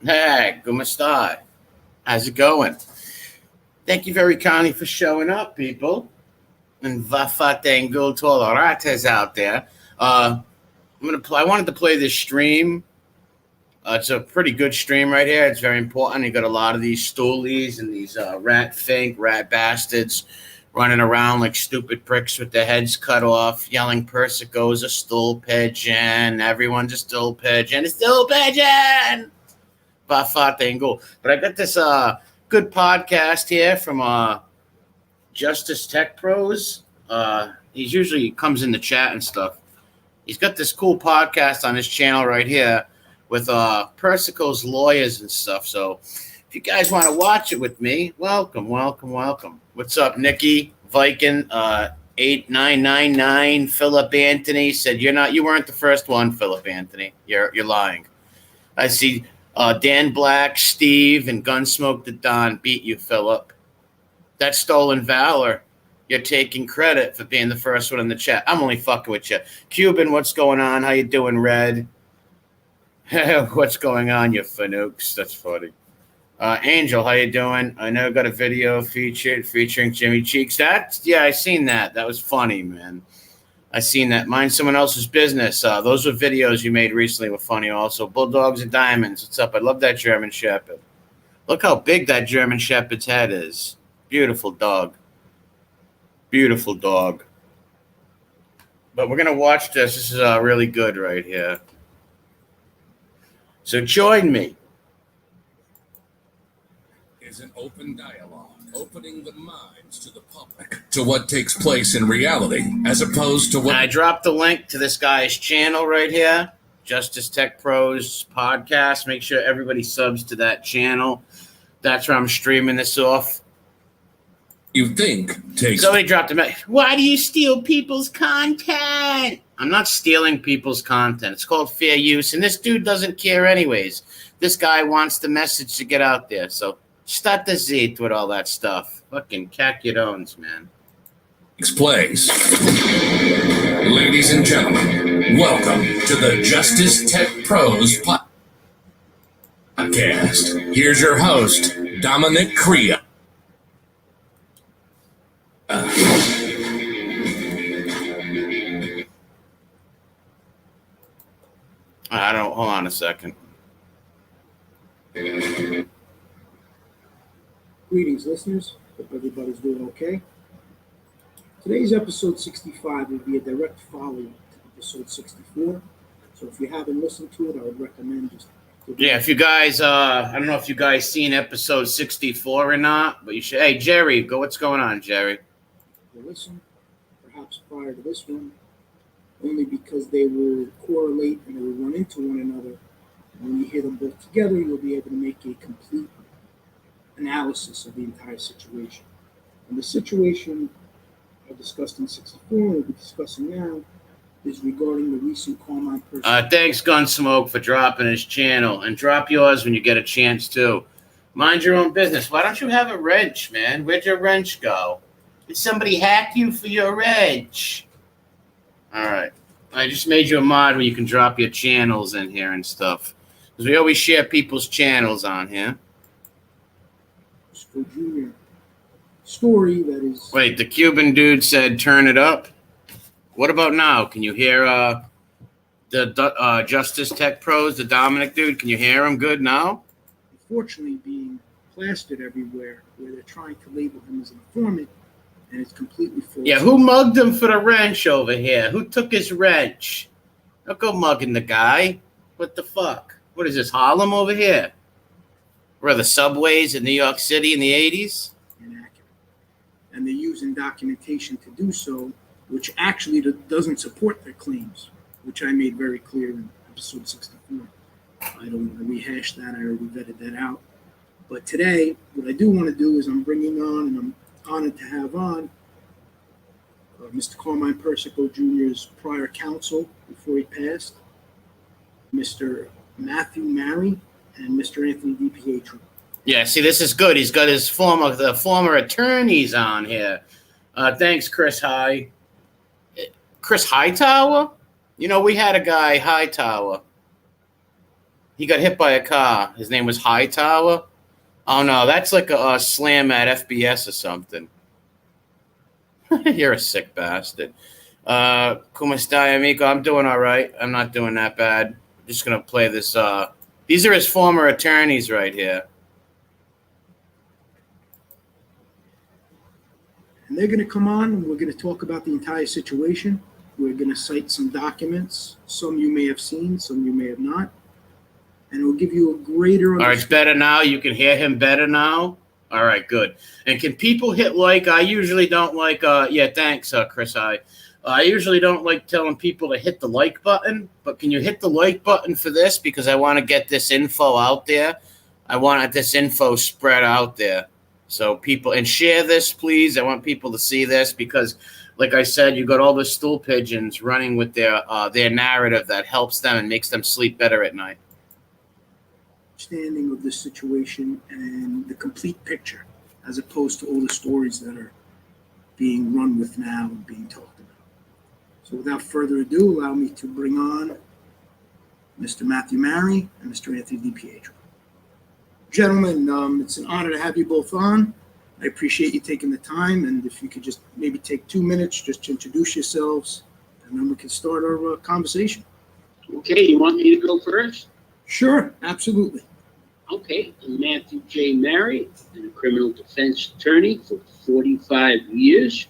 Hey, ¿cómo está? How's it going? Thank you very kindly for showing up, people. And Vafatangul Tolerates out there. I wanted to play this stream. It's a pretty good stream right here. It's very important. You got a lot of these stoolies and these rat bastards running around like stupid pricks with their heads cut off, yelling Persico's a stool pigeon. Everyone's a stool pigeon. A stool pigeon! Vafatangul. But I got this good podcast here from Justice Tech Pros. He usually comes in the chat and stuff. He's got this cool podcast on his channel right here with Persico's lawyers and stuff. So if you guys want to watch it with me, welcome. What's up, Nikki? Viking 8999 Philip Anthony said you weren't the first one, Philip Anthony. You're lying. I see Dan Black, Steve, and Gunsmoke the Don beat you, Philip. That's stolen valor. You're taking credit for being the first one in the chat. I'm only fucking with you. Cuban, what's going on? How you doing, Red? What's going on, you fanooks? That's funny. Angel, how you doing? I know I got a video featuring Jimmy Cheeks. I seen that. That was funny, man. I seen that. Mind someone else's business. Those were videos you made recently were funny also. Bulldogs and Diamonds. What's up? I love that German Shepherd. Look how big that German Shepherd's head is. Beautiful dog. Beautiful dog. But we're going to watch this. This is really good right here. So join me. Is an open dialogue, opening the minds to the public to what takes place in reality, as opposed to what... I dropped the link to this guy's channel right here, Justice Tech Pros podcast. Make sure everybody subs to that channel. That's where I'm streaming this off. You think takes... Somebody dropped a message. Why do you steal people's content? I'm not stealing people's content. It's called fair use, and this dude doesn't care anyways. This guy wants the message to get out there, so start the Z with all that stuff. Fucking cacudones, man. Takes place. Ladies and gentlemen, welcome to the Justice Tech Pros podcast. Here's your host, Dominic Crea. Hold on a second. Greetings, listeners. Hope everybody's doing okay. Today's episode 65 will be a direct follow-up to episode 64. So if you haven't listened to it, I would recommend just... Yeah, if you guys, I don't know if you guys seen episode 64 or not, but you should. Hey, Jerry, what's going on, Jerry? Listen, perhaps prior to this one, only because they will correlate and they will run into one another. When you hear them both together, you'll be able to make a complete analysis of the entire situation. And the situation I discussed in 64, and we'll be discussing now, is regarding the recent Carmine Persico. Thanks, Gunsmoke, for dropping his channel. And drop yours when you get a chance, too. Mind your own business. Why don't you have a wrench, man? Where'd your wrench go? Did somebody hack you for your wrench? All right. I just made you a mod where you can drop your channels in here and stuff. Because we always share people's channels on here. Junior story that is... Wait, the Cuban dude said turn it up? What about now? Can you hear the Justice Tech Pros, the Dominic dude? Can you hear him good now? Unfortunately, being plastered everywhere where they're trying to label him as an informant, and it's completely false. Yeah, who mugged him for the wrench over here? Who took his wrench? Don't go mugging the guy. What the fuck? What is this, Harlem over here? Where the subways in New York City in the 80s? Inaccurate. And they're using documentation to do so, which actually doesn't support their claims, which I made very clear in episode 64. I don't want to rehash that. I already vetted that out. But today, what I do want to do is I'm bringing on, and I'm honored to have on, Mr. Carmine Persico Jr.'s prior counsel before he passed, Mr. Matthew Mary, and Mr. Anthony DiPietro. Yeah, see, this is good. He's got his former attorneys on here. Thanks, Chris Chris Hightower? You know, we had a guy, Hightower. He got hit by a car. His name was Hightower. Oh, no, that's like a slam at FBS or something. You're a sick bastard. Como está, amigo? I'm doing all right. I'm not doing that bad. I'm just going to play this. These are his former attorneys right here. And they're going to come on, and we're going to talk about the entire situation. We're going to cite some documents. Some you may have seen, some you may have not. And we'll give you a greater... All right, it's better now. You can hear him better now. All right, good. And can people hit like? I usually don't like... yeah, thanks, Chris. I usually don't like telling people to hit the like button, but can you hit the like button for this? Because I want to get this info out there. I want this info spread out there. So people... And share this, please. I want people to see this because, like I said, you got all the stool pigeons running with their narrative that helps them and makes them sleep better at night. Understanding of this situation and the complete picture, as opposed to all the stories that are being run with now and being talked about. So without further ado, allow me to bring on Mr. Matthew Mary and Mr. Anthony DiPietro. Gentlemen, it's an honor to have you both on. I appreciate you taking the time, and if you could just maybe take 2 minutes just to introduce yourselves, and then we can start our conversation. Okay, you want me to go first? Sure, absolutely. Okay, I'm Matthew J. Mary. I'm a criminal defense attorney for 45 years.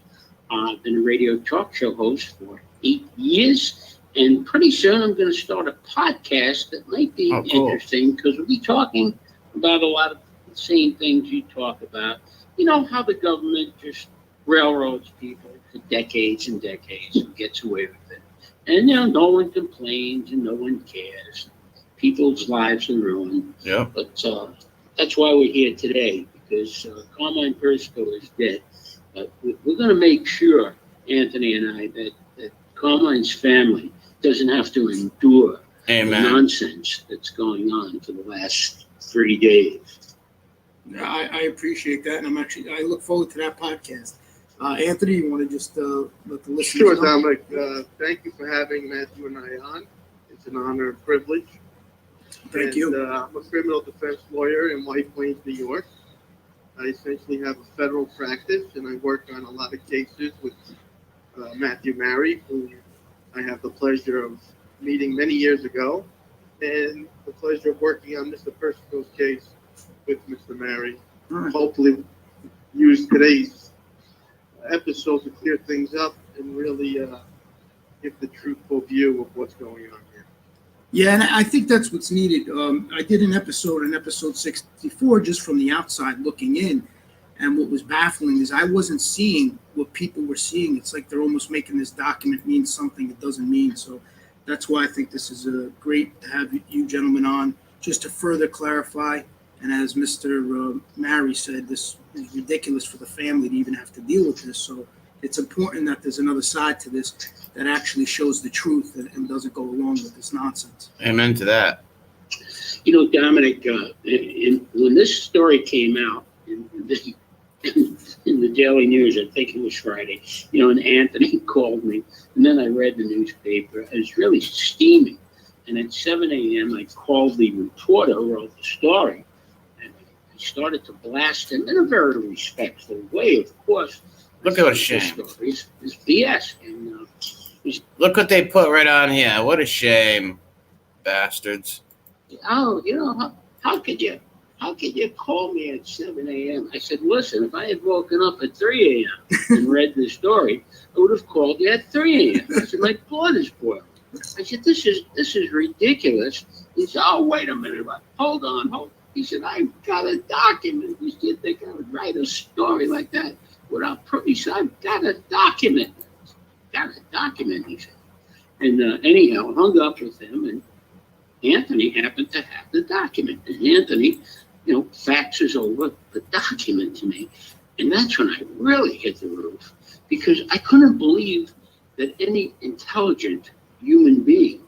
I've been a radio talk show host for 8 years. And pretty soon I'm going to start a podcast that might be interesting because we'll be talking about a lot of the same things you talk about. You know, how the government just railroads people for decades and decades and gets away with it. And, you know, no one complains and no one cares. People's lives are ruined. Yeah. But that's why we're here today, because Carmine Persico is dead. But we're going to make sure, Anthony and I, that Carmine's family doesn't have to endure the nonsense that's going on for the last 3 days. I appreciate that, and I look forward to that podcast. Anthony, you want to just let the listeners know? Sure, Dominic. Thank you for having Matthew and I on. It's an honor and privilege. Thank you. I'm a criminal defense lawyer in White Plains, New York. I essentially have a federal practice, and I work on a lot of cases with Matthew Mary, who I have the pleasure of meeting many years ago, and the pleasure of working on Mr. Persico's case with Mr. Mary. Hopefully use today's episode to clear things up and really give the truthful view of what's going on here. Yeah, and I think that's what's needed. I did an episode 64, just from the outside looking in, and what was baffling is I wasn't seeing what people were seeing. It's like they're almost making this document mean something it doesn't mean. So that's why I think this is great to have you gentlemen on, just to further clarify. And as Mr. Mary said, this is ridiculous for the family to even have to deal with this. So it's important that there's another side to this that actually shows the truth and doesn't go along with this nonsense. Amen to that. You know, Dominic, when this story came out in the Daily News, I think it was Friday, you know, and Anthony called me, and then I read the newspaper. I was really steaming. And at 7 a.m., I called the reporter who wrote the story, and I started to blast him in a very respectful way, of course. Look at what a shame. It's BS. And, look what they put right on here. What a shame, bastards. Oh, you know, how could you call me at 7 a.m.? I said, listen, if I had woken up at 3 a.m. and read the story, I would have called you at 3 a.m. I said, my blood is boiling. I said, this is ridiculous. He said, oh, wait a minute. Hold on. He said, I've got a document. You still think I would write a story like that without proof? He said, I've got a document. He said. And anyhow, hung up with him, and Anthony happened to have the document. And Anthony, you know, faxes over the document to me. And that's when I really hit the roof, because I couldn't believe that any intelligent human being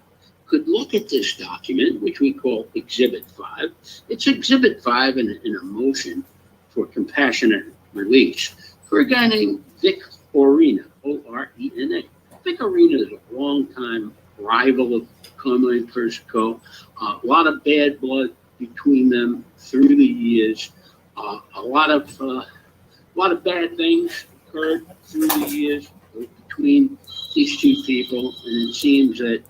could look at this document, which we call Exhibit 5. It's Exhibit 5 in a motion for compassionate release for a guy named Vic Orena, O-R-E-N-A. Vic Orena is a longtime rival of Carmine Persico. A lot of bad blood between them through the years. A lot of bad things occurred through the years between these two people, and it seems that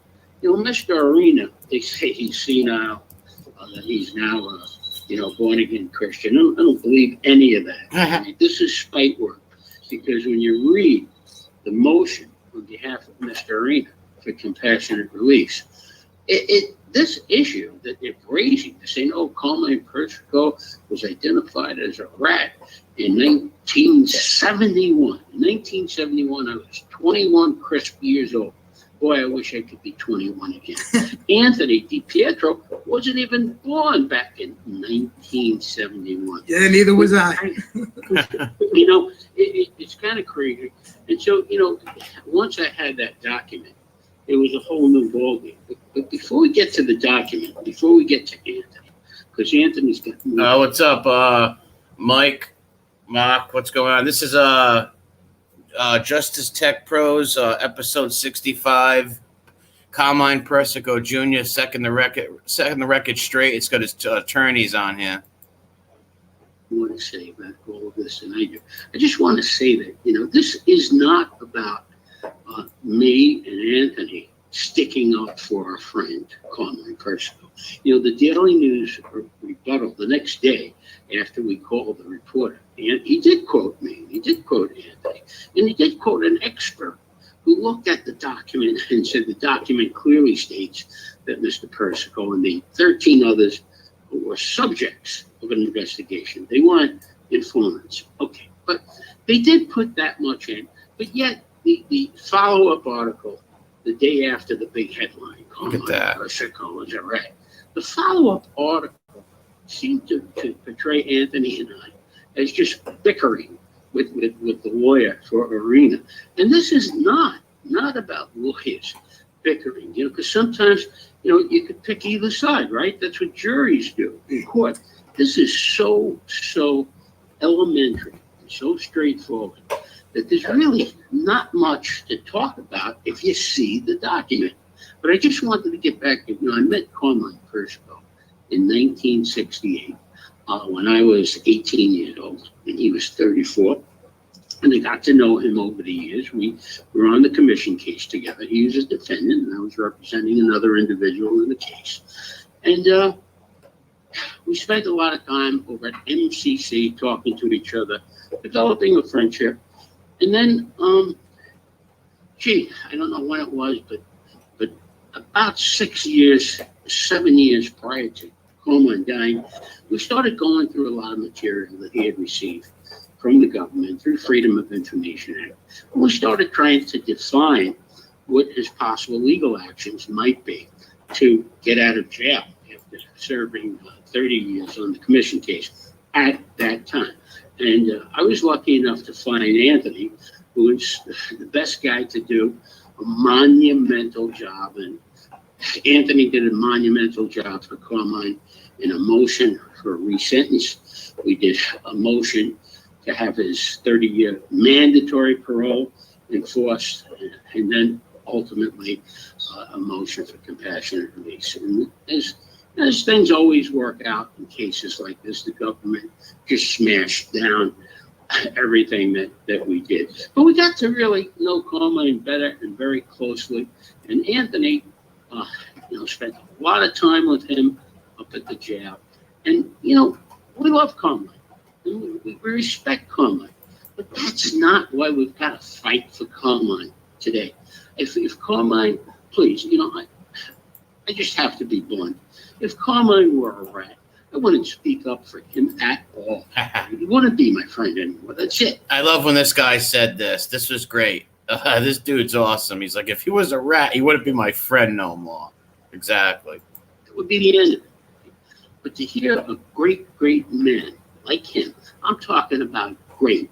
Mr. Arena, they say he's senile, that he's now born again Christian. I don't believe any of that. I mean, this is spite work, because when you read the motion on behalf of Mr. Arena for compassionate release, this issue that they're raising, saying, oh, Carmine Persico was identified as a rat in 1971. In 1971, I was 21 crisp years old. Boy, I wish I could be 21 again. Anthony DiPietro wasn't even born back in 1971. Yeah, neither was I. It's kind of crazy. And so, once I had that document, it was a whole new ballgame. But before we get to the document, before we get to Anthony, because Anthony's got. What's up, Mike? Mark, what's going on? This is Justice Tech Pros, episode 65. Carmine Persico Jr. setting the record straight. It's got his attorneys on here. I want to say about all of this, and I just want to say that this is not about me and Anthony sticking up for our friend Carmine Persico. The Daily News rebuttal the next day after we called the reporter, and he did quote me, he did quote Anthony, and he did quote an expert who looked at the document and said the document clearly states that Mr. Persico and the 13 others were subjects of an investigation. They weren't informants. Okay, but they did put that much in, but yet the follow-up article the day after the big headline, Carmine Persico was a rat, the follow-up article seemed to portray Anthony and I as just bickering with the lawyer for Arena. And this is not about lawyers bickering, because sometimes, you could pick either side, right? That's what juries do in court. This is so elementary and so straightforward that there's really not much to talk about if you see the document. But I just wanted to get back to, I met Carmine Persico in 1968 when I was 18 years old and he was 34. And I got to know him over the years. We were on the commission case together. He was a defendant and I was representing another individual in the case. And we spent a lot of time over at MCC talking to each other, developing a friendship. And then, I don't know when it was, but about 7 years prior to Carmine dying, we started going through a lot of material that he had received from the government through Freedom of Information Act. And we started trying to define what his possible legal actions might be to get out of jail after serving 30 years on the commission case at that time. And I was lucky enough to find Anthony, who is the best guy to do a monumental job. And Anthony did a monumental job for Carmine in a motion for a resentence. We did a motion to have his 30-year mandatory parole enforced, and then ultimately a motion for compassionate release. And as things always work out in cases like this, the government just smashed down everything that we did. But we got to really know Carmine better and very closely. And Anthony, spent a lot of time with him up at the jail. And, we love Carmine. And we respect Carmine. But that's not why we've got to fight for Carmine today. If Carmine, please, I just have to be blunt. If Carmine were a rat, I wouldn't speak up for him at all. He wouldn't be my friend anymore. That's it. I love when this guy said this. This was great. This dude's awesome. He's like, if he was a rat, he wouldn't be my friend no more. Exactly. It would be the end of it. But to hear a great, great man like him, I'm talking about great,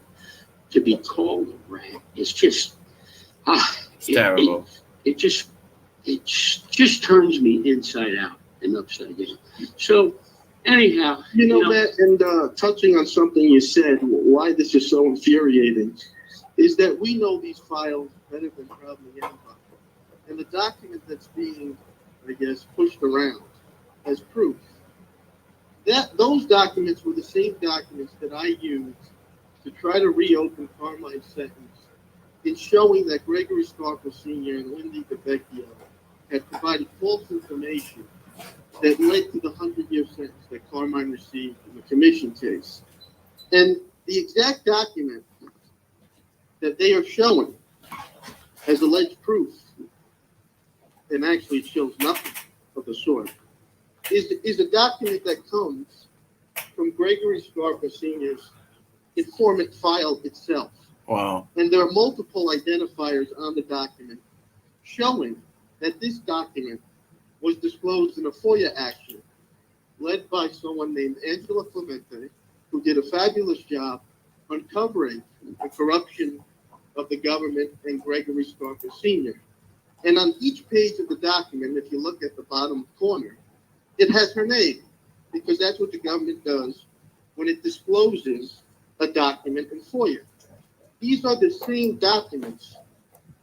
to be called a rat, it's just, it's terrible. It just turns me inside out and upside down. So, anyhow, Matt, and touching on something you said, why this is so infuriating, is that we know these files better than probably anybody. And the document that's being, I guess, pushed around as proof, those documents were the same documents that I used to try to reopen Carmine's sentence in showing that Gregory Scarpa Sr. and Lindy DeVecchio had provided false information that led to the 100-year sentence that Carmine received in the commission case. And the exact document that they are showing as alleged proof, and actually it shows nothing of the sort, is a document that comes from Gregory Scarpa Sr.'s informant file itself. Wow. And there are multiple identifiers on the document showing that this document was disclosed in a FOIA action led by someone named Angela Clemente, who did a fabulous job uncovering the corruption of the government and Gregory Scarpa Sr. And on each page of the document, if you look at the bottom corner, it has her name, because that's what the government does when it discloses a document in FOIA. These are the same documents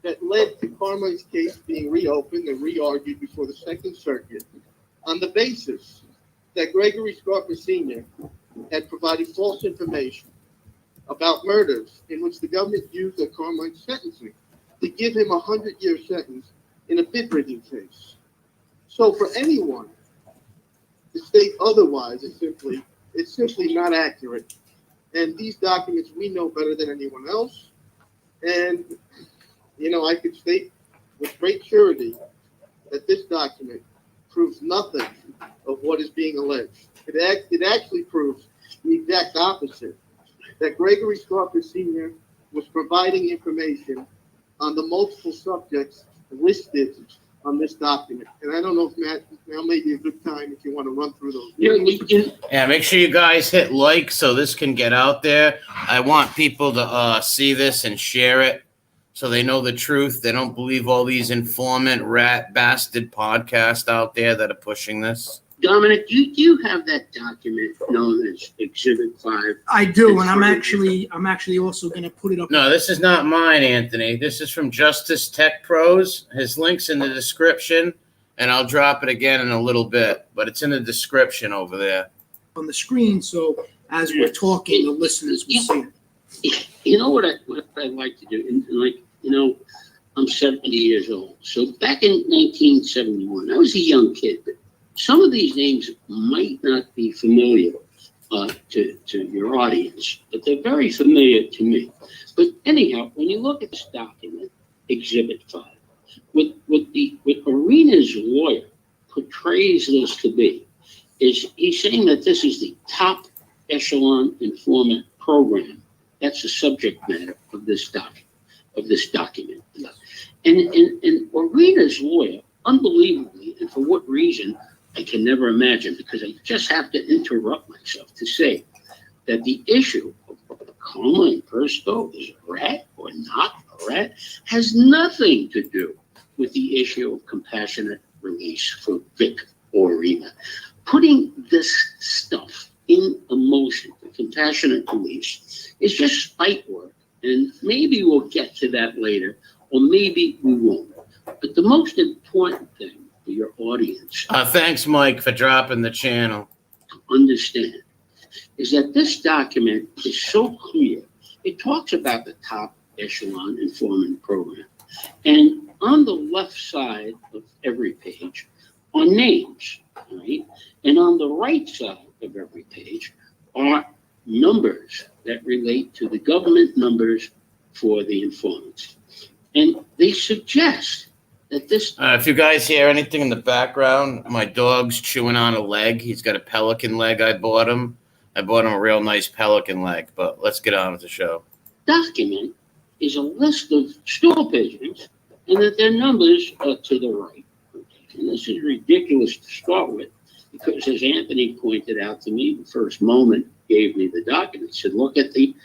that led to Carmine's case being reopened and re-argued before the Second Circuit on the basis that Gregory Scarpa Sr. had provided false information about murders in which the government used Carmine's sentencing to give him a 100-year sentence in a bid rigging case. So for anyone to state otherwise is simply not accurate. And these documents we know better than anyone else. And, I could state with great surety that this document proves nothing of what is being alleged. It actually proves the exact opposite, that Gregory Scarpa Sr. was providing information on the multiple subjects listed on this document. And I don't know if now may be a good time if you want to run through those. Yeah, make sure you guys hit like so this can get out there. I want people to see this and share it so they know the truth. They don't believe all these informant, rat, bastard podcasts out there that are pushing this. Dominic, do you have that document known as Exhibit 5? I do, and I'm actually also going to put it up. No, this is not mine, Anthony. This is from Justice Tech Pros. His link's in the description, and I'll drop it again in a little bit, but it's in the description over there. On the screen, so as we're talking, the listeners will see it. You know what I'd like to do? And I'm 70 years old. So back in 1971, I was a young kid, but some of these names might not be familiar to your audience, but they're very familiar to me. But anyhow, when you look at this document, Exhibit 5, what Arena's lawyer portrays this to be is he's saying that this is the top echelon informant program. That's the subject matter of this document. And Arena's lawyer, unbelievably, and for what reason, I can never imagine, because I just have to interrupt myself to say that the issue of Carmine Persico is a rat or not a rat has nothing to do with the issue of compassionate release for Vic or Arena. Putting this stuff in a motion for compassionate release is just spite work, and maybe we'll get to that later, or maybe we won't. But the most important thing for your audience, Thanks, Mike, for dropping the channel, to understand is that this document is so clear. It talks about the top echelon informant program. And on the left side of every page are names, right? And on the right side of every page are numbers that relate to the government numbers for the informants. And they suggest that this... if you guys hear anything in the background, my dog's chewing on a leg. He's got a pelican leg I bought him. I bought him a real nice pelican leg, but let's get on with the show. Document is a list of stool pigeons, and that their numbers are to the right. And this is ridiculous to start with, because as Anthony pointed out to me, the first moment gave me the document, said, look at the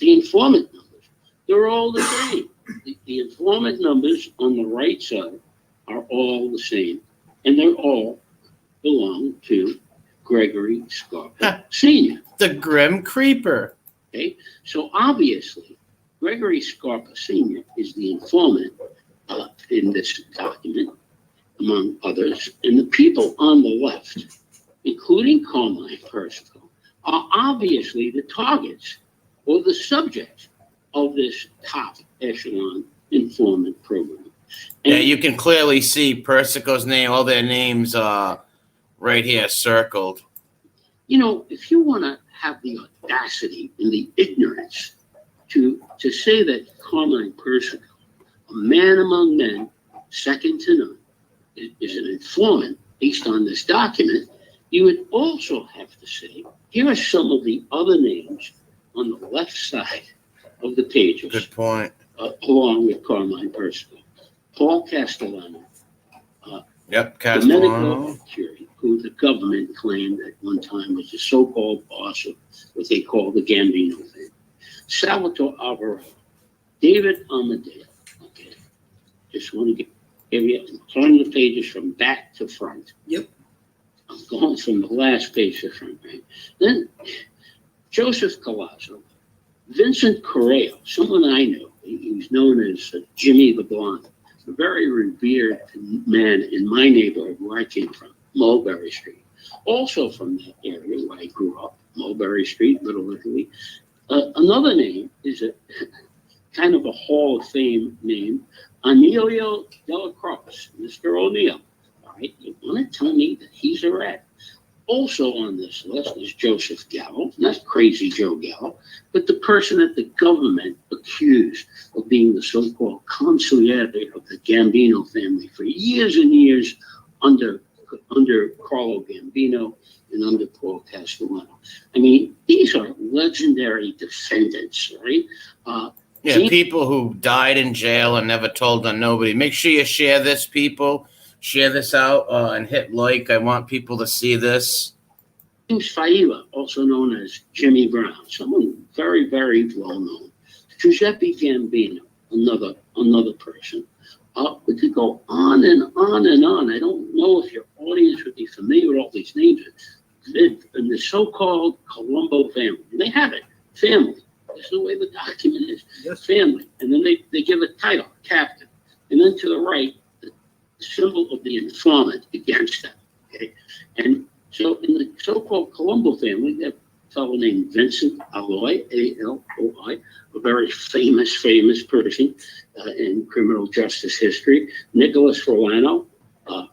informant numbers. They're all the same. The informant numbers on the right side are all the same, and they all belong to Gregory Scarpa Sr. The Grim Creeper. Okay, so obviously, Gregory Scarpa Sr. is the informant in this document, among others. And the people on the left, including Carmine Persico, are obviously the targets or the subjects of this top echelon informant program. And Yeah, you can clearly see Persico's name, all their names are right here circled. you know, if you want to have the audacity and the ignorance to say that Carmine Persico, a man among men, second to none, is an informant based on this document, you would also have to say, here are some of the other names on the left side of the pages, Good point. along with Carmine Persico. Paul Castellano, Yep, the medical Castellano. security, who the government claimed at one time was the so-called boss of what they call the Gambino thing. Salvatore Alvarado, David Amadeo. Okay, just want to give you, I'm turning the pages from back to front. Yep. I'm going from the last page to front, right? Then Joseph Collazo, Vincent Correo, someone I know. He was known as Jimmy the Blonde, a very revered man in my neighborhood where I came from, Mulberry Street. Also from that area where I grew up, Mulberry Street, Little Italy. Another name is a kind of a Hall of Fame name, Emilio Dela Cruz, Mr. O'Neill. All right, you want to tell me that he's a rat? Also on this list is Joseph Gallo, not Crazy Joe Gallo, but the person that the government accused of being the so-called consigliere of the Gambino family for years and years under Carlo Gambino and under Paul Castellano. I mean, these are legendary defendants, right? Yeah, people who died in jail and never told on nobody. Make sure you share this, people. Share this out and hit like. I want people to see this. James Faiva, also known as Jimmy Brown, someone very, very well known. Giuseppe Gambino, another person. We could go on and on and on. I don't know if your audience would be familiar with all these names. And the so-called Colombo family. And they have it, family. That's the way the document is. Yes. Family. And then they give a title, captain. And then to the right, the symbol of the informant against them. Okay. And so in the so-called Colombo family, they have a fellow named Vincent Aloi, A-L-O-I, a very famous person in criminal justice history. Nicholas Rolano,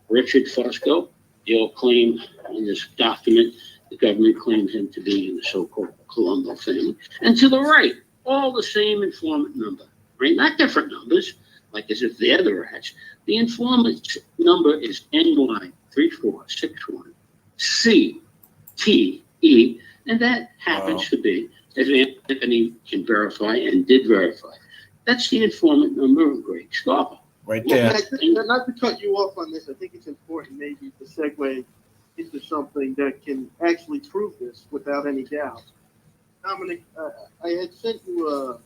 Richard Fusco. They all claim in this document, the government claims him to be in the so-called Colombo family. And to the right, all the same informant number, right? Not different numbers, like as if they're the rats. The informant number is NY3461CTE, and that happens to be, as Anthony can verify and did verify, that's the informant number of Greg Scarpa. Right Yeah, there. not to cut you off on this, I think it's important maybe to segue into something that can actually prove this without any doubt. Dominic, I had sent you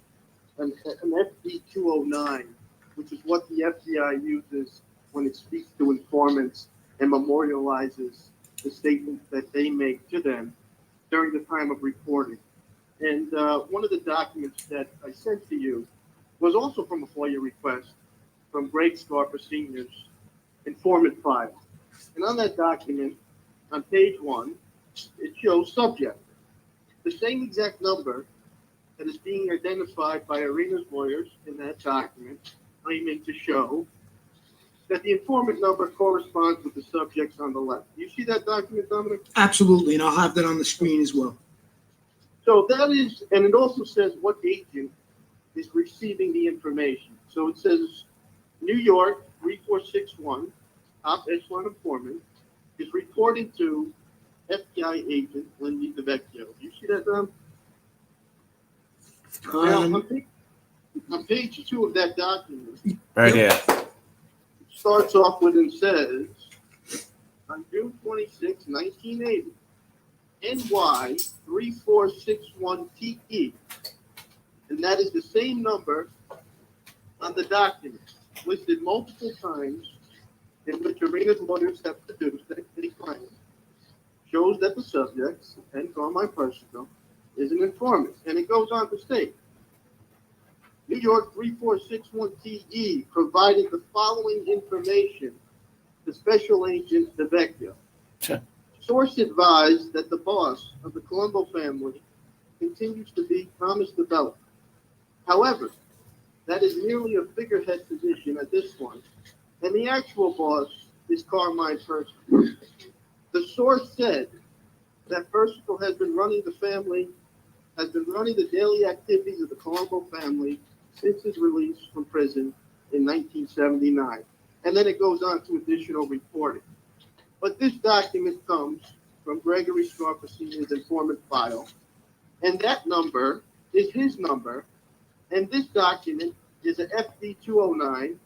an FD 209, which is what the FBI uses when it speaks to informants and memorializes the statements that they make to them during the time of reporting. And one of the documents that I sent to you was also from a FOIA request from Greg Scarpa Sr.'s informant file. And on that document, on page 1, it shows subject. The same exact number that is being identified by Arena's lawyers in that document, claiming to show that the informant number corresponds with the subjects on the left. You see that document, Dominic? Absolutely, and I'll have that on the screen as well. So that is, and it also says what agent is receiving the information. So it says New York 3461, top echelon informant, is reporting to FBI agent Lindy DeVecchio. You see that, Dom? Now, on page 2 of that document, Right here. it starts off with and says, on June 26, 1980, NY 3461TE. And that is the same number on the document, listed multiple times, in which Arena's lawyers have produced that they claim shows that the subjects, and Carmine Persico, is an informant. And it goes on to state, New York 3461TE provided the following information to Special Agent DeVecchio. Sure. Source advised that the boss of the Colombo family continues to be Thomas DeBella. However, that is merely a figurehead position at this point, and the actual boss is Carmine Persico. The source said that Persico has been running the daily activities of the Colombo family since his release from prison in 1979. And then it goes on to additional reporting. But this document comes from Gregory Scarpa Sr.'s informant file, and that number is his number, and this document is an FD-209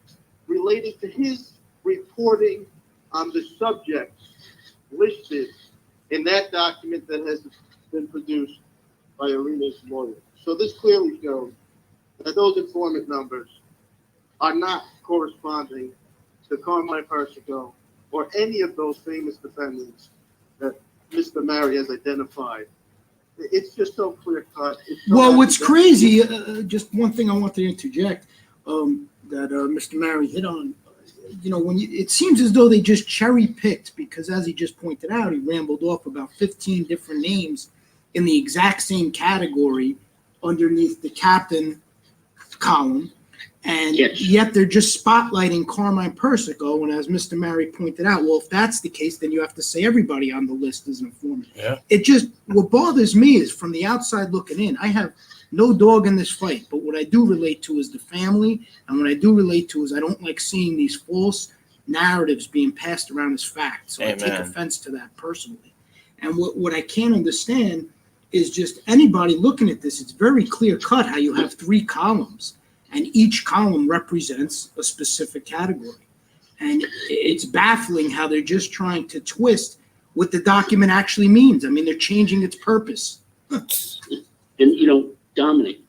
relating to his reporting on the subjects listed in that document that has been produced by Arena's lawyer. So this clearly shows that those informant numbers are not corresponding to Carmine Persico or any of those famous defendants that Mr. Mary has identified. It's just so clear cut. Well, what's crazy, just one thing I want to interject that Mr. Mary hit on. It seems as though they just cherry picked, because as he just pointed out, he rambled off about 15 different names in the exact same category underneath the captain column. And yet they're just spotlighting Carmine Persico. And as Mr. Mary pointed out, well, if that's the case, then you have to say everybody on the list is an informant. Yeah. What bothers me is from the outside looking in, I have no dog in this fight, but what I do relate to is the family. And what I do relate to is I don't like seeing these false narratives being passed around as facts. So Amen. I take offense to that personally. And what I can't understand is just anybody looking at this, it's very clear cut how you have 3 columns. And each column represents a specific category. And it's baffling how they're just trying to twist what the document actually means. I mean, they're changing its purpose. And, Dominic,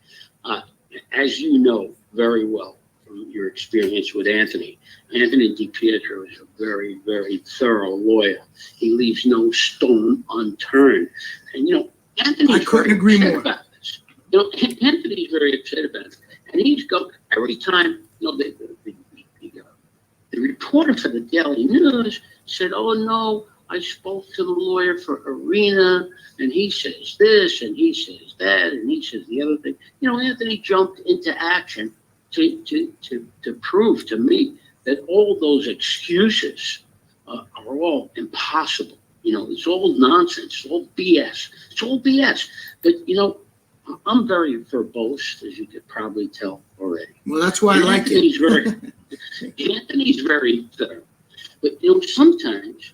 as you know very well from your experience with Anthony DiPietro is a very, very thorough lawyer. He leaves no stone unturned. And, Anthony's I couldn't agree more about this. Anthony's very upset about it. And he's go every time, the reporter for the Daily News said, "Oh no, I spoke to the lawyer for Arena, and he says this, and he says that, and he says the other thing." Anthony jumped into action to prove to me that all those excuses are all impossible. It's all nonsense. It's all BS. It's all BS. But I'm very verbose, as you could probably tell already. Well, that's why I like it. Anthony's very thorough. But, sometimes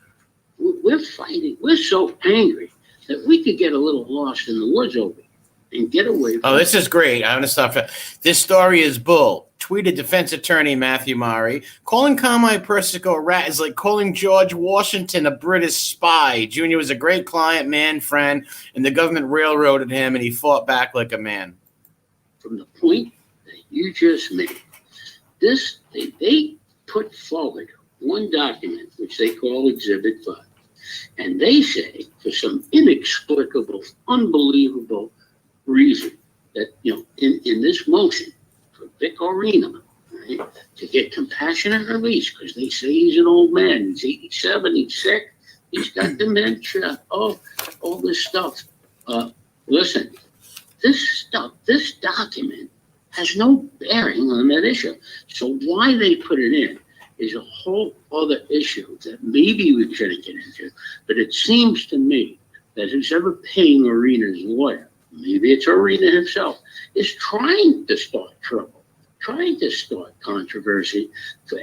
we're fighting. We're so angry that we could get a little lost in the woods over here and get away from this is great. I'm going to stop. This story is bull. Tweeted defense attorney Matthew Mari. Calling Carmine Persico a rat is like calling George Washington a British spy. Junior was a great client, man, friend, and the government railroaded him, and he fought back like a man. From the point that you just made, they put forward one document, which they call Exhibit 5. And they say, for some inexplicable, unbelievable reason, that, in this motion, for Vic Arena, right, to get compassionate release, because they say he's an old man, he's 87, he's sick, he's got dementia, all this stuff. Listen, this document has no bearing on that issue. So why they put it in is a whole other issue that maybe we shouldn't get into. But it seems to me that who's ever paying Arena's lawyer, maybe it's Arena himself, is trying to start trouble, trying to start controversy,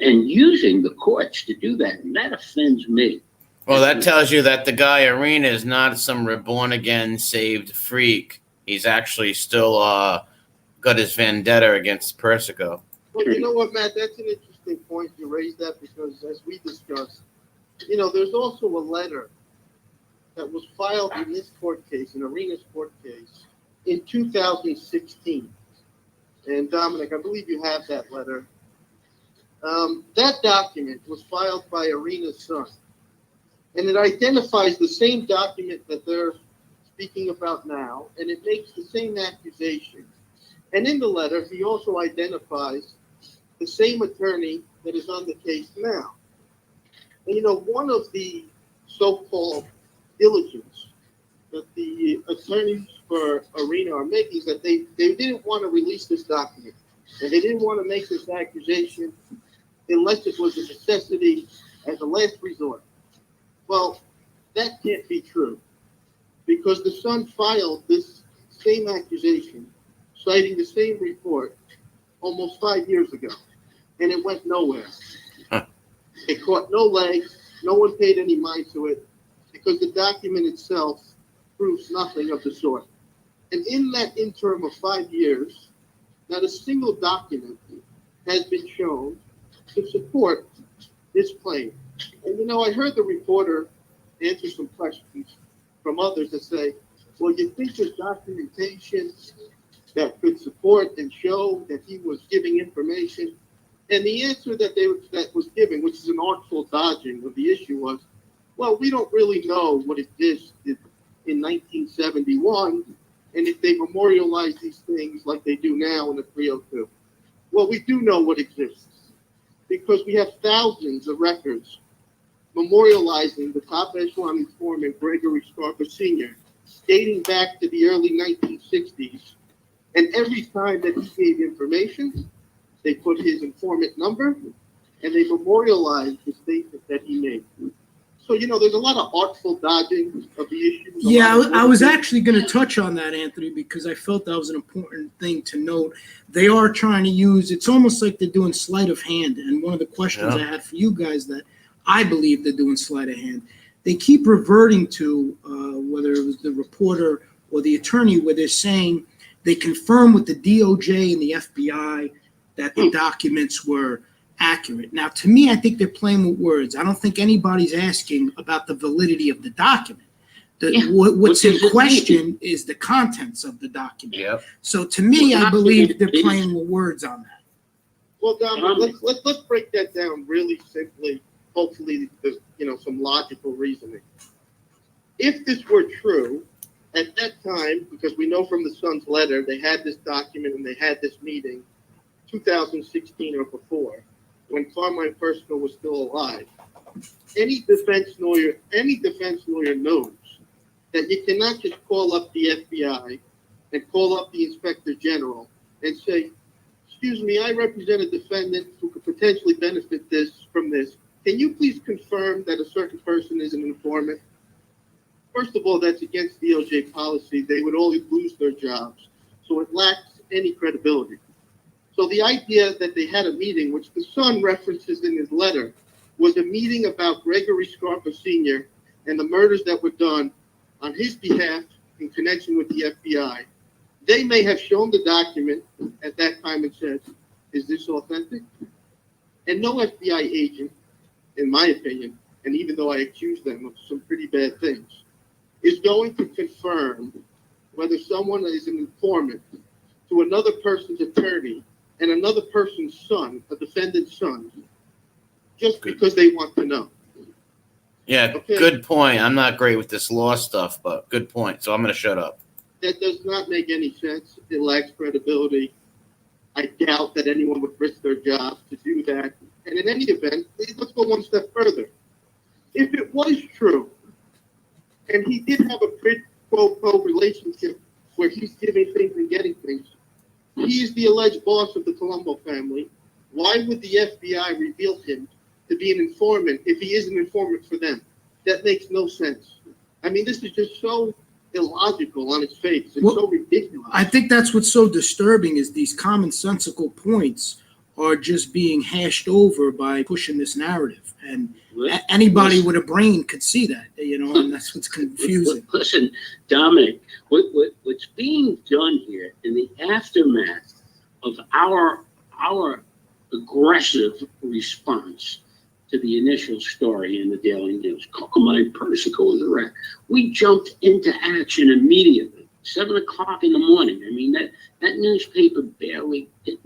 and using the courts to do that. And that offends me. Well, that tells you that the guy Arena is not some reborn-again saved freak. He's actually still got his vendetta against Persico. Well, you know what, Matt? That's an interesting point you raised that, because as we discussed, there's also a letter that was filed in this court case, in Arena's court case, in 2016. And Dominic, I believe you have that letter. That document was filed by Arena's son. And it identifies the same document that they're speaking about now, and it makes the same accusation. And in the letter, he also identifies the same attorney that is on the case now. And one of the so-called diligence that the attorneys for Arena are making is that they didn't want to release this document. And they didn't want to make this accusation unless it was a necessity as a last resort. Well, that can't be true, because the Sun filed this same accusation, citing the same report, almost 5 years ago, and it went nowhere. It caught no legs. No one paid any mind to it, because the document itself proves nothing of the sort. And in that interim of 5 years, not a single document has been shown to support this claim. And I heard the reporter answer some questions from others that say, well, you think there's documentation that could support and show that he was giving information? And the answer that was given, which is an artful dodging of the issue, was, well, we don't really know what existed in 1971, and if they memorialize these things like they do now in the 302. Well, we do know what exists, because we have thousands of records memorializing the top echelon informant Gregory Scarpa Sr., dating back to the early 1960s. And every time that he gave information, they put his informant number, and they memorialized the statement that he made. So, there's a lot of artful dodging of the issue. Yeah, I was actually going to touch on that, Anthony, because I felt that was an important thing to note. They are trying to use, it's almost like they're doing sleight of hand. And one of the questions I had for you guys that I believe they're doing sleight of hand, they keep reverting to whether it was the reporter or the attorney, where they're saying they confirm with the DOJ and the FBI that the documents were accurate. Now, to me, I think they're playing with words. I don't think anybody's asking about the validity of the document. What's in question is the contents of the document. Yep. So to me, I believe they're playing with words on that. Well, Dom, let's break that down really simply. Hopefully, there's some logical reasoning. If this were true, at that time, because we know from the Sun's letter, they had this document and they had this meeting, 2016 or before, when Carmine Persico was still alive. Any defense lawyer knows that you cannot just call up the FBI and call up the Inspector General and say, excuse me, I represent a defendant who could potentially benefit from this. Can you please confirm that a certain person is an informant? First of all, that's against DOJ policy. They would all lose their jobs. So it lacks any credibility. So the idea that they had a meeting, which the Sun references in his letter, was a meeting about Gregory Scarpa Sr. and the murders that were done on his behalf in connection with the FBI. They may have shown the document at that time and said, is this authentic? And no FBI agent, in my opinion, and even though I accuse them of some pretty bad things, is going to confirm whether someone is an informant to another person's attorney and another person's son, a defendant's son, just because they want to know. Yeah, okay. Good point. I'm not great with this law stuff, but good point. So I'm going to shut up. That does not make any sense. It lacks credibility. I doubt that anyone would risk their jobs to do that. And in any event, let's go one step further. If it was true, and he did have a quid pro quo relationship where he's giving things and getting things, he is the alleged boss of the Colombo family. Why would the FBI reveal him to be an informant if he is an informant for them? That makes no sense. I mean, this is just so illogical on its face. It's so ridiculous. I think that's what's so disturbing is these commonsensical points are just being hashed over by pushing this narrative. And anybody with a brain could see that, and that's what's confusing. Listen, Dominic, what's being done here in the aftermath of our aggressive response to the initial story in the Daily News, Carmine Persico was arrested. We jumped into action immediately, 7 o'clock in the morning. I mean, that newspaper barely hit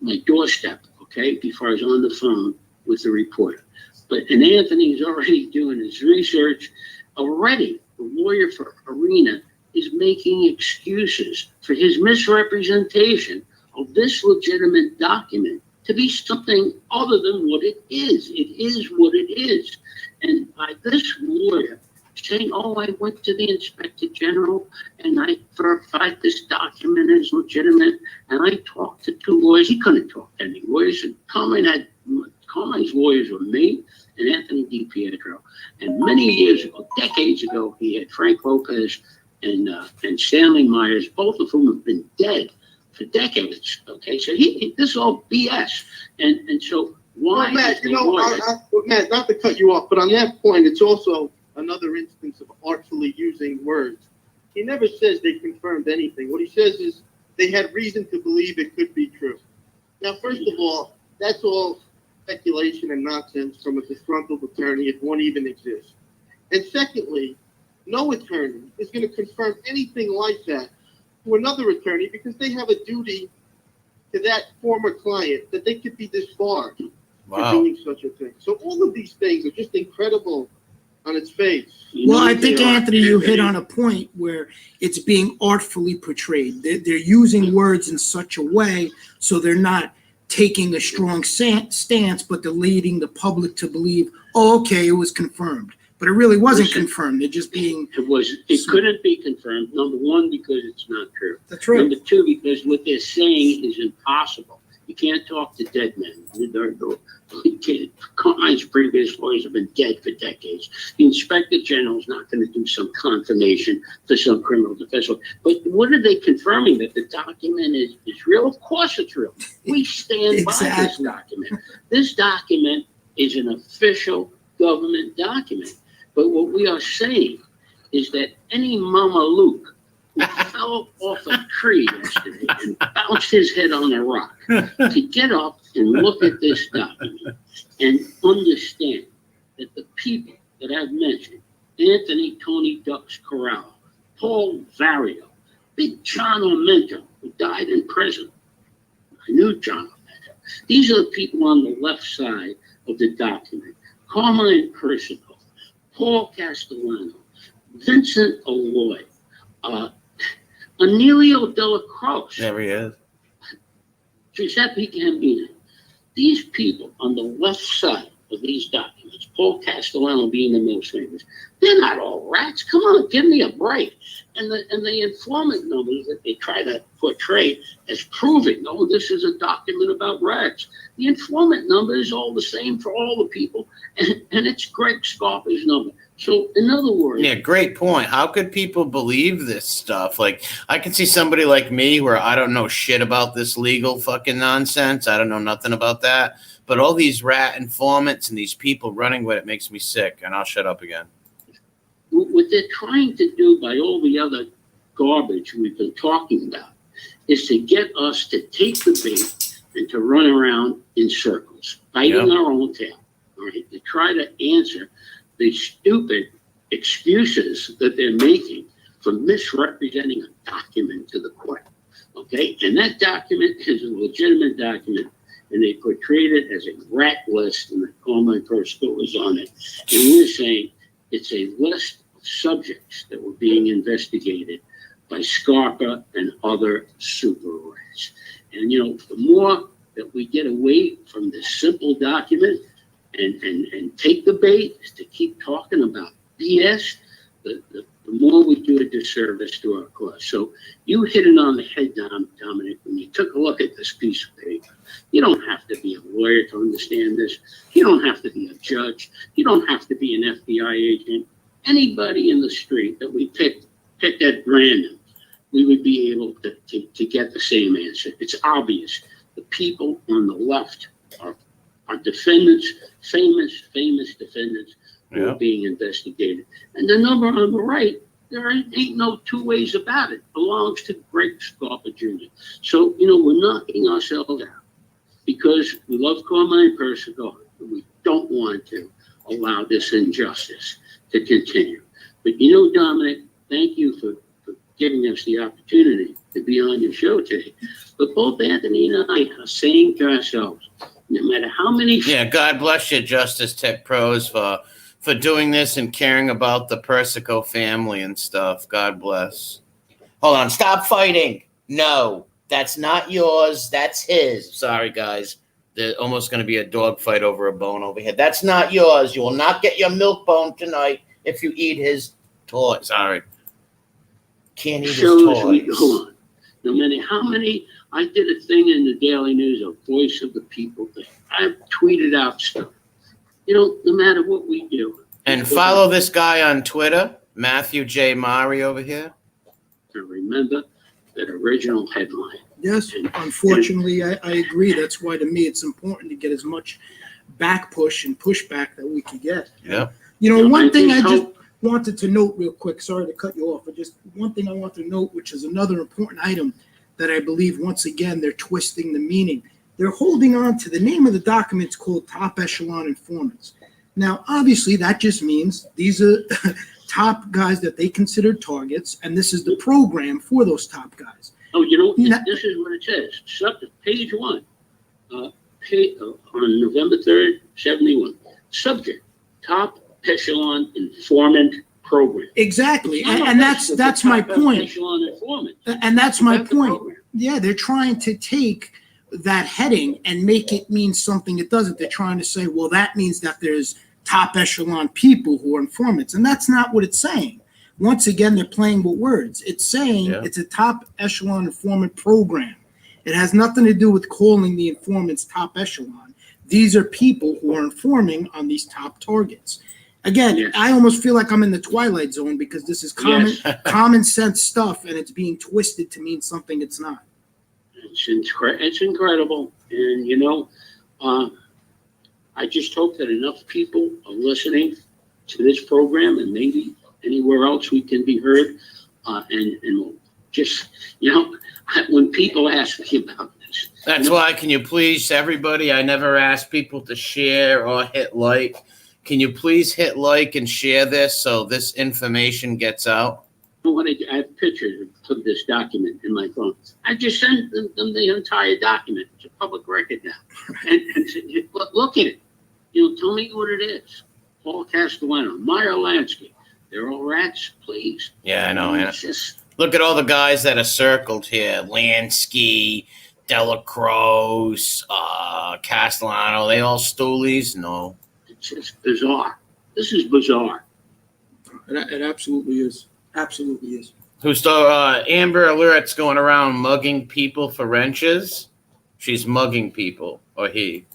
my doorstep, okay, before I was on the phone with the reporter. And Anthony's already doing his research. Already, the lawyer for Arena is making excuses for his misrepresentation of this legitimate document to be something other than what it is. It is what it is. And by this lawyer saying, oh, I went to the Inspector General and I verified this document is legitimate, and I talked to 2 lawyers. He couldn't talk to any lawyers. And Carmine's lawyers were me and Anthony DiPietro. And many years ago, decades ago, he had Frank Lopez and Stanley Myers, both of whom have been dead for decades. Okay, so this is all BS. And so why? Well, Matt, Matt, not to cut you off, but on that point, it's also another instance of artfully using words. He never says they confirmed anything. What he says is they had reason to believe it could be true. Now, first of all, that's all speculation and nonsense from a disgruntled attorney, if one even exists. And secondly, no attorney is going to confirm anything like that to another attorney because they have a duty to that former client that they could be disbarred for doing such a thing. So all of these things are just incredible on its face. Well, I think, Anthony, you hit on a point where it's being artfully portrayed. They're using words in such a way so they're not taking a strong stance, but they're leading the public to believe, oh, okay, it was confirmed. But it really wasn't confirmed. They're just being... It couldn't be confirmed, number one, because it's not true. That's right. Number two, because what they're saying is impossible. You can't talk to dead men. Carmine's previous lawyers have been dead for decades. The Inspector General is not going to do some confirmation for some criminal defense. But what are they confirming? That the document is real? Of course it's real. We stand by this document. This document is an official government document. But what we are saying is that any Mama Luke who fell off a tree yesterday and bounced his head on a rock to get up and look at this document and understand that the people that I've mentioned, Anthony Tony Ducks Corral, Paul Vario, Big John Armento, who died in prison. I knew John Armento. These are the people on the left side of the document. Carmine Persico, Paul Castellano, Vincent Alloy, Emilio Dela Cruz. There he is. Giuseppe Gambino. These people on the left side of these documents, Paul Castellano being the most famous, they're not all rats. Come on, give me a break. And the informant numbers that they try to portray as proving, oh, this is a document about rats. The informant number is all the same for all the people, and it's Greg Scarpa's number. So, in other words... Yeah, great point. How could people believe this stuff? Like, I can see somebody like me where I don't know shit about this legal fucking nonsense. I don't know nothing about that. But all these rat informants and these people running with it makes me sick, and I'll shut up again. What they're trying to do by all the other garbage we've been talking about is to get us to take the bait and to run around in circles, biting our own tail, all right, to try to answer the stupid excuses that they're making for misrepresenting a document to the court, okay? And that document is a legitimate document, and they portrayed it as a rat list, and the Carmine Persico was on it. And we're saying it's a list of subjects that were being investigated by Scarpa and other super rats. And, you know, the more that we get away from this simple document and take the bait to keep talking about BS, the more we do a disservice to our cause. So you hit it on the head, Dominic, when you took a look at this piece of paper. You don't have to be a lawyer to understand this. You don't have to be a judge. You don't have to be an FBI agent. Anybody in the street that we picked at random, we would be able to get the same answer. It's obvious. The people on the left are defendants, famous defendants who are being investigated. And the number on the right, there ain't no two ways about it, belongs to Greg Scarpa Jr. So, you know, we're knocking ourselves out because we love Carmine Persico, and we don't want to allow this injustice to continue. But, you know, Dominic, thank you for giving us the opportunity to be on your show today. But both Anthony and I are saying to ourselves, no matter how many... Yeah, God bless you, Justice Tech Pros, for for doing this and caring about the Persico family and stuff. God bless. Hold on. Stop fighting. No, that's not yours. That's his. Sorry, guys. There's almost going to be a dog fight over a bone over here. That's not yours. You will not get your milk bone tonight if you eat his toys. Sorry. Can't eat his toys. Hold on. No matter how many, I did a thing in the Daily News, a Voice of the People thing. I've tweeted out stuff. You know, no matter what we do. And follow this guy on Twitter, Matthew J. Mari over here. To remember that original headline. Yes, unfortunately, I agree. That's why, to me, it's important to get as much back push and pushback that we can get. Yeah. You know, one thing I just wanted to note real quick, sorry to cut you off, but just one thing I want to note, which is another important item that I believe, once again, they're twisting the meaning. They're holding on to the name of the document's called Top Echelon Informants. Now, obviously, that just means these are top guys that they consider targets, and this is the program for those top guys. Oh, you know, this is what it says. Page 1, on November 3rd, 71. Subject, Top Echelon Informant Program. Exactly, and that's my point. Echelon Informant. And that's my point. Yeah, they're trying to take that heading and make it mean something it doesn't. They're trying to say, well, that means that there's top echelon people who are informants, and that's not what it's saying. Once again, they're playing with words. It's saying it's a top echelon informant program. It has nothing to do with calling the informants top echelon. These are people who are informing on these top targets. Again, I almost feel like I'm in the Twilight Zone because this is common sense stuff, and it's being twisted to mean something it's not. It's incredible. And, you know, I just hope that enough people are listening to this program, and maybe anywhere else we can be heard. And just, you know, when people ask me about this. That's why, can you please, everybody, I never ask people to share or hit like. Can you please hit like and share this so this information gets out? I have pictures of this document in my phone. I just sent them the entire document. It's a public record now. And look at it. You know, tell me what it is. Paul Castellano, Meyer Lansky. They're all rats, please. Yeah, I know. Look at all the guys that are circled here. Lansky, Delacroix, Castellano. They all stoolies? No. It's just bizarre. This is bizarre. It absolutely is. Absolutely is. Who's Amber Alert's going around mugging people for wrenches? She's mugging people, or he.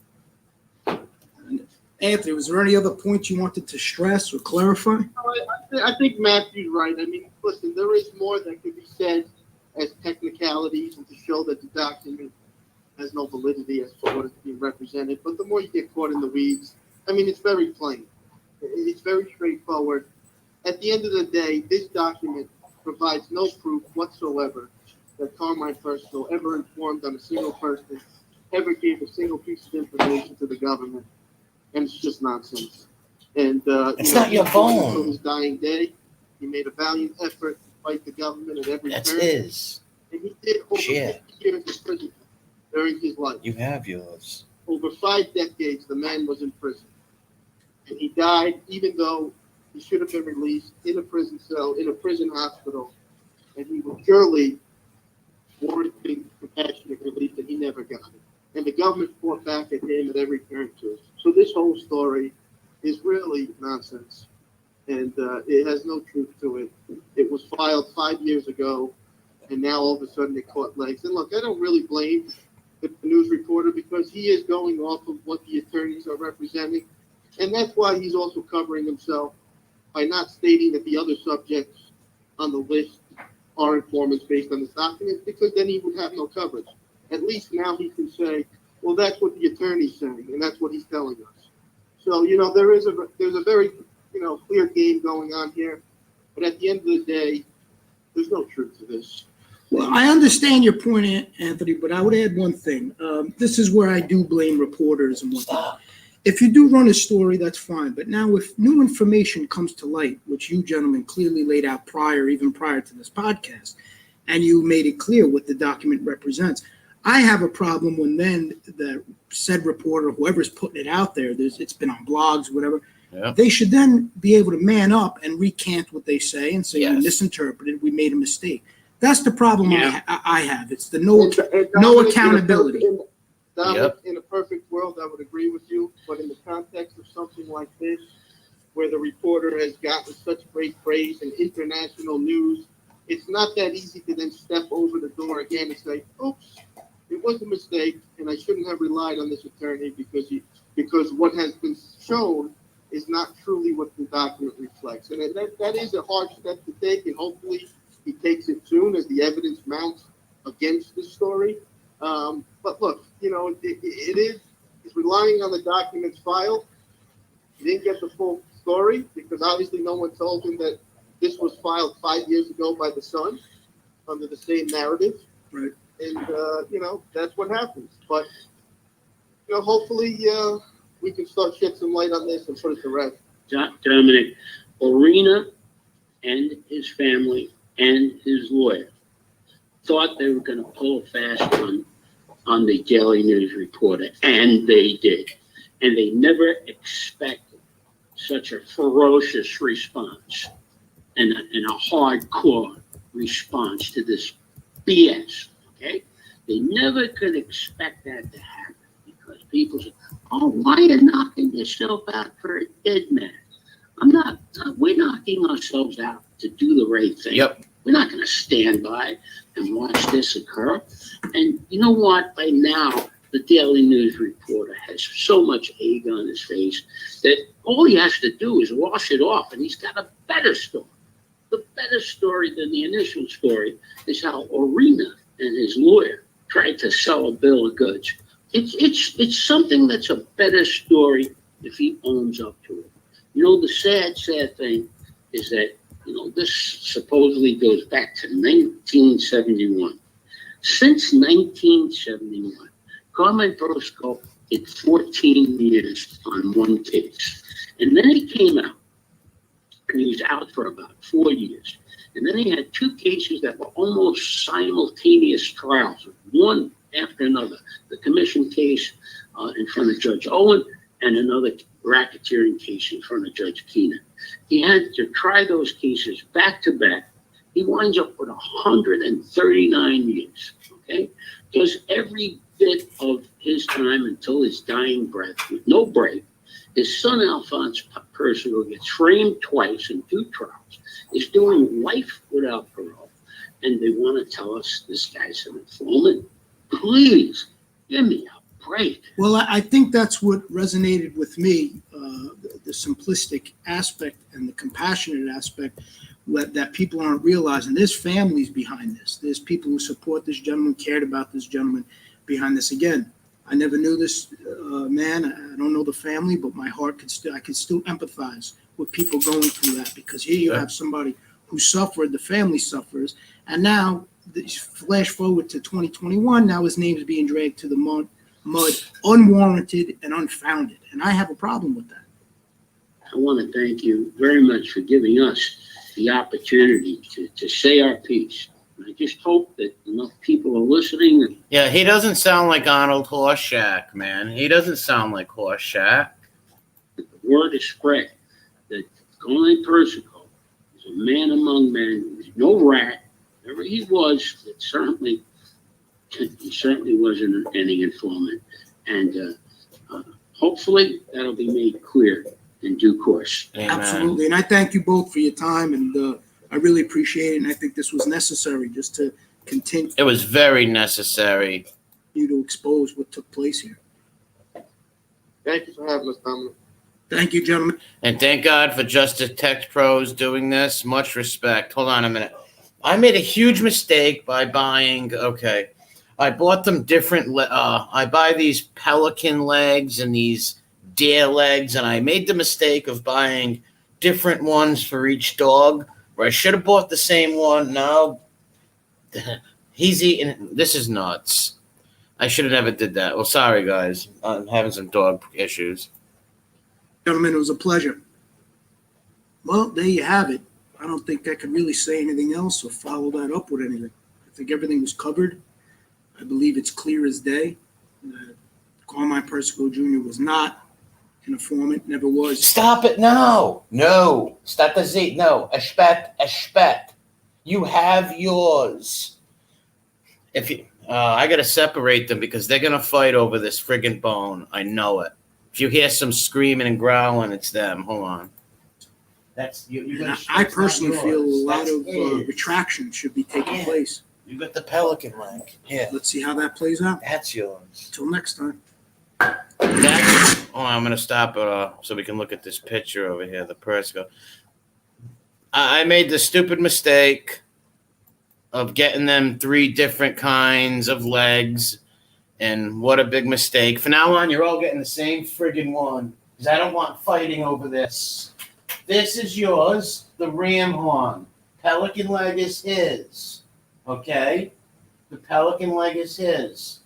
Anthony, was there any other points you wanted to stress or clarify? I think Matthew's right. I mean, listen, there is more that could be said as technicalities and to show that the document has no validity as to what is being represented. But the more you get caught in the weeds, I mean, it's very plain. It's very straightforward. At the end of the day, this document provides no proof whatsoever that Carmine Persico ever informed on a single person, ever gave a single piece of information to the government, and it's just nonsense. And it's not your phone. Until his dying day, he made a valiant effort to fight the government at every turn. That's his. And he did over 50 years in prison during his life. You have yours. Over 5 decades, the man was in prison. And he died even though he should have been released in a prison cell, in a prison hospital. And he was purely warranting compassionate release, and he never got it. And the government fought back at him at every turn too. So this whole story is really nonsense. And it has no truth to it. It was filed 5 years ago, and now all of a sudden it caught legs. And look, I don't really blame the news reporter because he is going off of what the attorneys are representing. And that's why he's also covering himself by not stating that the other subjects on the list are informants based on this document, because then he would have no coverage. At least now he can say, well, that's what the attorney's saying, and that's what he's telling us. So, you know, there's a very, you know, clear game going on here. But at the end of the day, there's no truth to this. Well, I understand your point, Anthony, but I would add one thing. This is where I do blame reporters and whatnot. If you do run a story, that's fine. But now if new information comes to light, which you gentlemen clearly laid out even prior to this podcast, and you made it clear what the document represents, I have a problem when then the said reporter, whoever's putting it out there, it's been on blogs, whatever, Yep. They should then be able to man up and recant what they say and say we Yes. misinterpreted, we made a mistake. That's the problem Yeah. I have. It's the no And no Dominic, accountability. Dominic, in a perfect world, I would agree with you, but in the context of something like this, where the reporter has gotten such great praise and international news, it's not that easy to then step over the door again and say, oops, it was a mistake, and I shouldn't have relied on this attorney because what has been shown is not truly what the document reflects. And that is a hard step to take, and hopefully he takes it soon as the evidence mounts against the story. But look, he's relying on the documents filed. He didn't get the full story because obviously no one told him that this was filed 5 years ago by the Sun under the same narrative. Right. And, that's what happens. But, hopefully we can start shed some light on this and put it to rest. Dominic, Arena and his family and his lawyer thought they were going to pull a fast one on the Daily News reporter, and they did. And they never expected such a ferocious response and a hardcore response to this BS, okay? They never could expect that to happen because people say, oh, why are you knocking yourself out for a dead man? We're knocking ourselves out to do the right thing. Yep. We're not going to stand by and watch this occur. And you know what? By now, the Daily News reporter has so much egg on his face that all he has to do is wash it off, and he's got a better story. The better story than the initial story is how Arena and his lawyer tried to sell a bill of goods. It's something that's a better story if he owns up to it. The sad thing is that, this supposedly goes back to 1971. Since 1971, Carmine Persico did 14 years on one case. And then he came out, and he was out for about 4 years. And then he had two cases that were almost simultaneous trials, one after another. The commission case in front of Judge Owen and another racketeering case in front of Judge Keenan. He had to try those cases back to back. He winds up with 139 years, okay? Because every bit of his time until his dying breath, with no break, his son Alphonse Persico gets framed twice in 2 trials, is doing life without parole, and they want to tell us this guy's an informant. Please, give me a break. Well, I think that's what resonated with me, the simplistic aspect and the compassionate aspect that people aren't realizing. There's families behind this. There's people who support this gentleman, cared about this gentleman behind this. Again, I never knew this man. I don't know the family, but my heart I could still empathize with people going through that, because here you have somebody who suffered, the family suffers, and now flash forward to 2021. Now his name is being dragged to the mud, unwarranted and unfounded, and I have a problem with that. I want to thank you very much for giving us the opportunity to say our piece. I just hope that enough people are listening. Yeah, he doesn't sound like Arnold Horseshack, man. He doesn't sound like Horseshack. The word is spread that Carmine Persico is a man among men. He's no rat. Whatever he was, he certainly wasn't any informant. And hopefully that'll be made clear in due course. Amen. Absolutely, and I thank you both for your time, and I really appreciate it, and I think this was necessary just to continue. It was very necessary. You to expose what took place here. Thank you for having us, Dominic. Thank you, gentlemen. And thank God for Justice Tech Pros doing this. Much respect. Hold on a minute. I made a huge mistake by buying, I bought them different. I buy these pelican legs and these deer legs, and I made the mistake of buying different ones for each dog, where I should have bought the same one. Now he's eating. This is nuts. I should have never did that. Well, sorry, guys. I'm having some dog issues. Gentlemen, it was a pleasure. Well, there you have it. I don't think I could really say anything else or follow that up with anything. I think everything was covered. I believe it's clear as day that Carmine Persico Jr. was not informant, never was. Stop it. No. Stop the Z. No. Espet. You have yours. If you, I got to separate them because they're going to fight over this friggin' bone. I know it. If you hear some screaming and growling, it's them. Hold on. That's you. I personally feel a lot of retraction should be taking place. You got the pelican leg. Yeah. Let's see how that plays out. That's yours. Until next time. I'm going to stop it so we can look at this picture over here, the Persico. I made the stupid mistake of getting them 3 different kinds of legs, and what a big mistake. From now on, you're all getting the same friggin' one, because I don't want fighting over this. This is yours, the ram horn. Pelican leg is his. Okay? The pelican leg is his.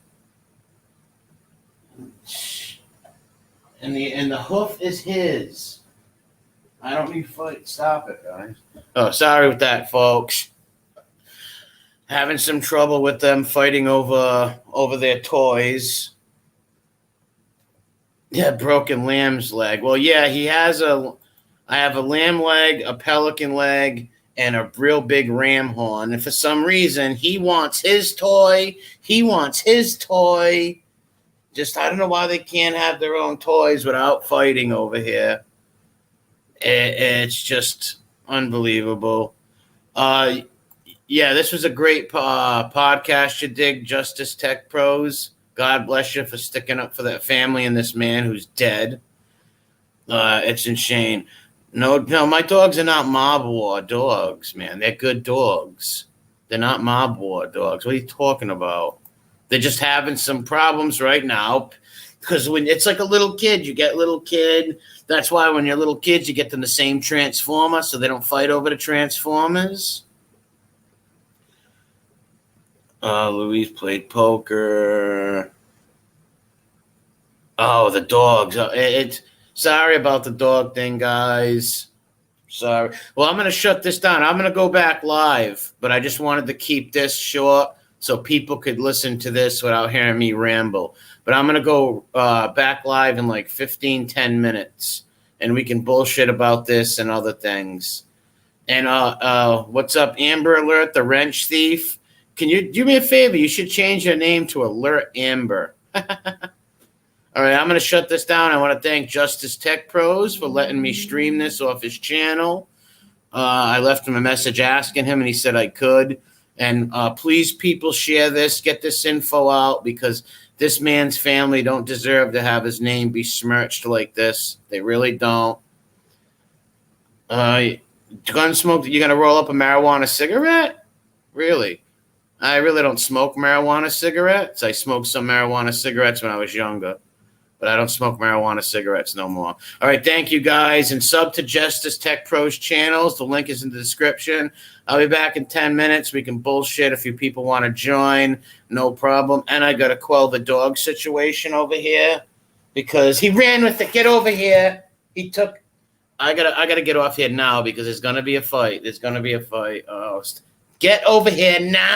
And the hoof is his. I don't need to fight. Stop it, guys. Oh, sorry with that, folks. Having some trouble with them fighting over their toys. Yeah, broken lamb's leg. Well, yeah, I have a lamb leg, a pelican leg, and a real big ram horn. And for some reason, he wants his toy. Just, I don't know why they can't have their own toys without fighting over here. It's just unbelievable. Yeah, this was a great podcast you dig, Justice Tech Pros. God bless you for sticking up for that family and this man who's dead. It's insane. No, my dogs are not mob war dogs, man. They're good dogs. They're not mob war dogs. What are you talking about? They're just having some problems right now because when it's like a little kid, you get little kid. That's why when you're little kids, you get them the same transformer so they don't fight over the transformers. Louise played poker. Oh, the dogs. Sorry about the dog thing, guys. Sorry. Well, I'm going to shut this down. I'm going to go back live, but I just wanted to keep this short so people could listen to this without hearing me ramble. But I'm going to go back live in like 10 minutes, and we can bullshit about this and other things. And what's up, Amber Alert, the wrench thief? Can you do me a favor? You should change your name to Alert Amber. All right, I'm going to shut this down. I want to thank Justice Tech Pros for letting me stream this off his channel. I left him a message asking him, and he said I could. And please, people, share this. Get this info out because this man's family don't deserve to have his name be smirched like this. They really don't. Gunsmoke, you're going to roll up a marijuana cigarette? Really? I really don't smoke marijuana cigarettes. I smoked some marijuana cigarettes when I was younger, but I don't smoke marijuana cigarettes no more. All right, thank you, guys. And sub to Justice Tech Pros channels. The link is in the description. I'll be back in 10 minutes. We can bullshit if you people want to join. No problem. And I got to quell the dog situation over here because he ran with it. Get over here. He took – I gotta get off here now because there's going to be a fight. There's going to be a fight. Oh, get over here now.